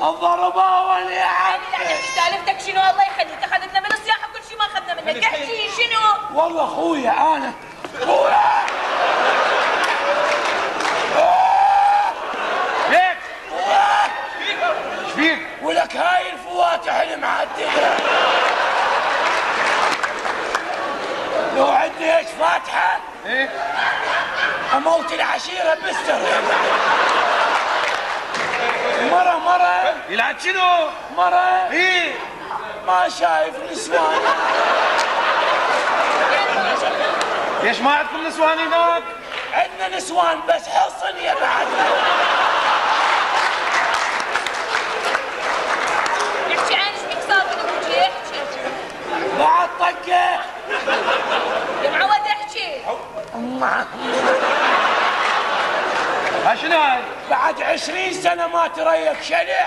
الضرباوة يا عم. سالفتك شنو؟ الله يخليك، اخذتنا من الصياحه كل شيء ما اخذنا منك. احكي شنو؟ والله اخويا انا اخويا ليك ايش فيك؟ ولك هاي الفواتح المعدله لو عندي ايش فاتحه ايه اموت العشيره بالسر. مرة يلعب شنو؟ مرة ايه ما شايف نسوان. ليش ما عندكم نسوان هناك؟ عندنا نسوان بس حصن يا بعد. احكي عن ايش فيك صار من ابوجي؟ احكي بعد طقه يا معود احكي. ها شنو هاي؟ بعد 20 سنة ما تريك شلع.